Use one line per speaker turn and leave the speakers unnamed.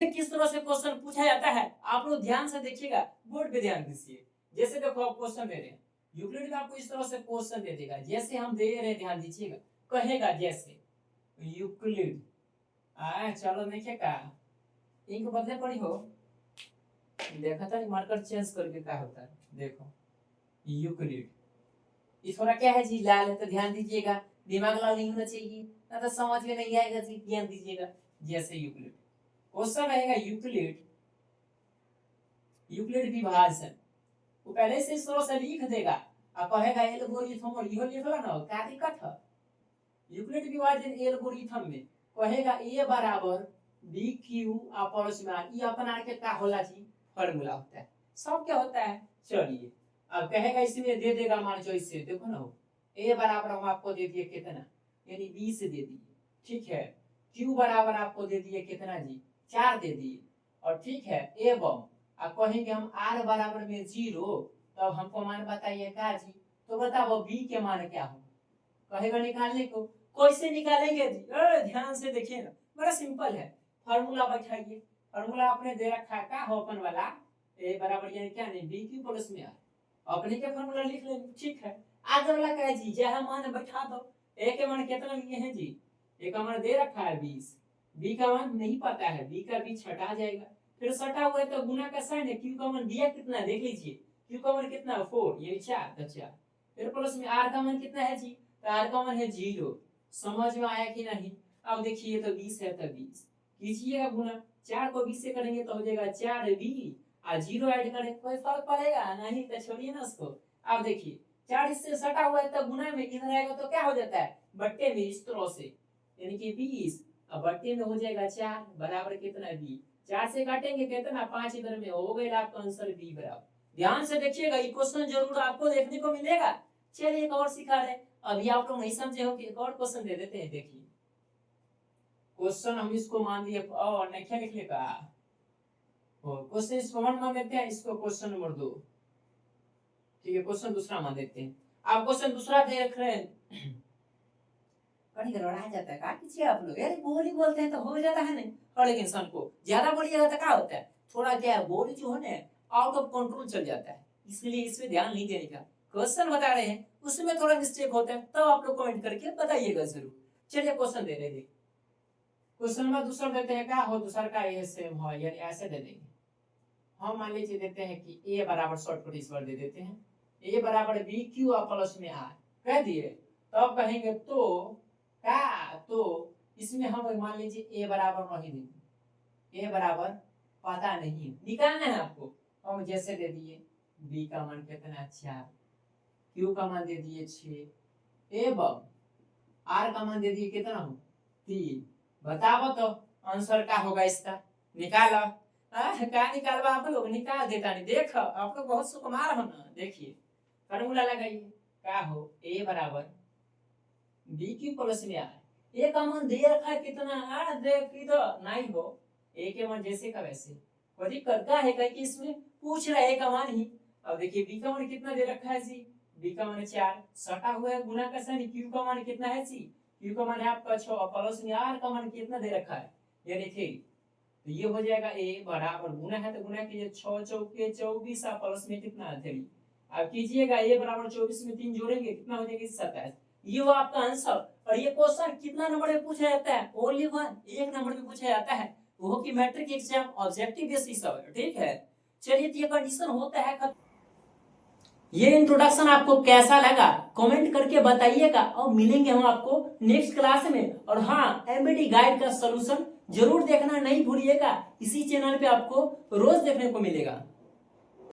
किस तरह से क्वेश्चन पूछा जाता है आप लोग ध्यान से देखिएगा, बोर्ड पे ध्यान दीजिए। जैसे देखो आप क्वेश्चन दे रहे हैं, यूक्लिड में आपको इस तरह से क्वेश्चन दे देगा, जैसे हम दे रहे हैं ध्यान दीजिएगा, कहेगा जैसे यूक्लिड चलो देखिए का इंक बदले पड़ी हो, देखा था मार्कर चेंज करके क्या होता है, देखो यूक्लिड ये थोड़ा क्या है जी, लाल है तो ध्यान दीजिएगा, दिमाग लाल नहीं होना चाहिए, ना तो समझ में नहीं आएगा जी, ध्यान दीजिएगा। जैसे यूक्लिड क्वेश्चन रहेगा, यूक्लिड यूक्लिड विभाजन, वो पहले से इस तरह से लिख देगा और कहेगा एल्गोरिथम, और इहो लिखला ना क्या दिक्कत है। यूक्लिड विभाजन एल्गोरिथम में कहेगा ए बराबर बी क्यू आपस में ये अपना के क्या होला जी, फार्मूला होता है, सब क्या होता है। चलिए अब कहेगा इसमें दे देगा, मान लो इससे देखो ना, ए बराबर हम आपको दे दिए कितना, यानी 20 दे दिए, ठीक है। क्यू बराबर आपको दे दिए कितना जी, 4 दे दिए, और ठीक है एवं अब कहेंगे हम आर बराबर में 0, तब हमको मान बताइए क्या जी, तो बताओ बी के मान क्या हो, कहेगा निकालने को, कैसे निकालेंगे जी, ध्यान से देखिए ना, बड़ा सिंपल है, फार्मूला बैठाइए, फार्मूला आपने दे रखा है क्या हो अपन वाला, ए बराबर यानी क्या नहीं बी क्यू प्लस में आर, अपने के फार्मूला लिख लेंगे, ठीक है। आगे वाला क्या है जी, जहां मान बैठा दो, ए के मान कितना लिए हैं जी, ए का मान दे रखा है 20, बी का मान नहीं पता है, बी का बीच हटा जाएगा, फिर सटा हुआ है तो गुना का साइन है, क्यू का मान दिया कितना देख लीजिए, क्यू का मान कितना 4, ये 4 तो 4, फिर प्लस में आर का मान कितना है जी, तो आर का मान है 0, समझ में आया कि नहीं। अब देखिए तो 20 है तो 20 कीजिएगा गुना, 4 को 20 से करेंगे तो हो जाएगा 4b, और 0 ऐड करें कोई फर्क पड़ेगा नहीं, तो छोड़िए ना उसको। अब देखिए 4 इससे सटा हुआ है तो गुना में इधर आएगा तो क्या हो जाता है, बट्टे में इस तरह से, यानी कि 20 अब बट्टे में हो जाएगा 4 बराबर कितना b, 4 से काटेंगे कितना 5, इधर में हो गया आपका आंसर b बराबर। ध्यान से देखिएगा, ये क्वेश्चन जरूर आपको देखने को मिलेगा। चलिए एक और सिखा रहे, अभी आप लोग नहीं समझे हो कि एक और क्वेश्चन दे देते हैं, देखिए क्वेश्चन हम इसको मान लिए और नहीं क्या लिख लेगा, क्वेश्चन इसको 1 मान देते हैं, इसको क्वेश्चन नंबर 2, ठीक है, क्वेश्चन दूसरा मान देते हैं। आप क्वेश्चन दूसरा देख रहे हैं, कहीं गड़बड़ा जाता है, क्या कीजिए आप लोग, यार बोली बोलते हैं तो हो जाता है नहीं, और एक इंसान को ज्यादा बोलिएगा तो क्या होता है, थोड़ा क्या है बोली जो है ना आउट ऑफ कंट्रोल चल जाता है, इसलिए इसमें ध्यान नहीं देने का। क्वेश्चन बता रहे हैं उसमें थोड़ा मिस्टेक होता है, तब आप लोग कमेंट करके बताइएगा जरूर। चलिए क्वेश्चन दे रहे हैं, क्वेश्चन नंबर दूसरा देते हैं, क्या हो दूसरा का ये सेम हो, यानी ऐसे दे देंगे हम, मान लीजिए देते हैं कि a बराबर शॉर्टकट इस बार दे देते हैं, a बराबर बी क्यू प्लस में आर कह दिए, तब कहेंगे तो क्या, तो इसमें हम मान लीजिए a बराबर नहीं देंगे, a बराबर पता नहीं निकालना है आपको, हम जैसे दे दिए b का मान कितना 4, q का मान दे दिए 6 एवं r का मान दे दिए कितना हो 3, बताओ तो आंसर क्या होगा इसका, निकालो। क्या निकालवा आप लोग, निकाल देता नहीं, देखो आप लोग बहुत सुकुमार हो ना, देखिए फार्मूला लगाइए, क्या हो a बराबर बी क्यू प्लस में आर, ए का मान दे रखा है कितना, देख इधर नहीं हो, ए के मान जैसे का वैसे, कोई दिक्कत का है कि इसमें पूछ रहा है का मान ही। अब देखिए बी का मान कितना दे रखा है जी, बी का मान 4 सटा हुआ है गुना का साइन, क्यू का मान कितना है जी, क्यू का मान है आपका 6 और प्लस में आर का मान कितना दे रखा है, यानी 3, तो ये हो जाएगा a बराबर गुना है तो गुना कीजिए 6 चौके 24 और प्लस में कितना है 3, अब कीजिएगा a बराबर 24 में 3 जोड़ेंगे कितना हो जाएगा 27, ये वो आपका आंसर। और ये क्वेश्चन कितना नंबर में पूछा जाता है, ओनली 1, एक नंबर में पूछा जाता है, वो कि मैट्रिक एग्जाम ऑब्जेक्टिव बेसिस पर, ठीक है। चलिए ये कंडीशन होता है। ये इंट्रोडक्शन आपको कैसा लगा कमेंट करके बताइएगा, और मिलेंगे हम आपको नेक्स्ट क्लास में। और हाँ, एमबीडी गाइड का सॉल्यूशन जरूर देखना नहीं भूलिएगा, इसी चैनल पे आपको रोज देखने को मिलेगा।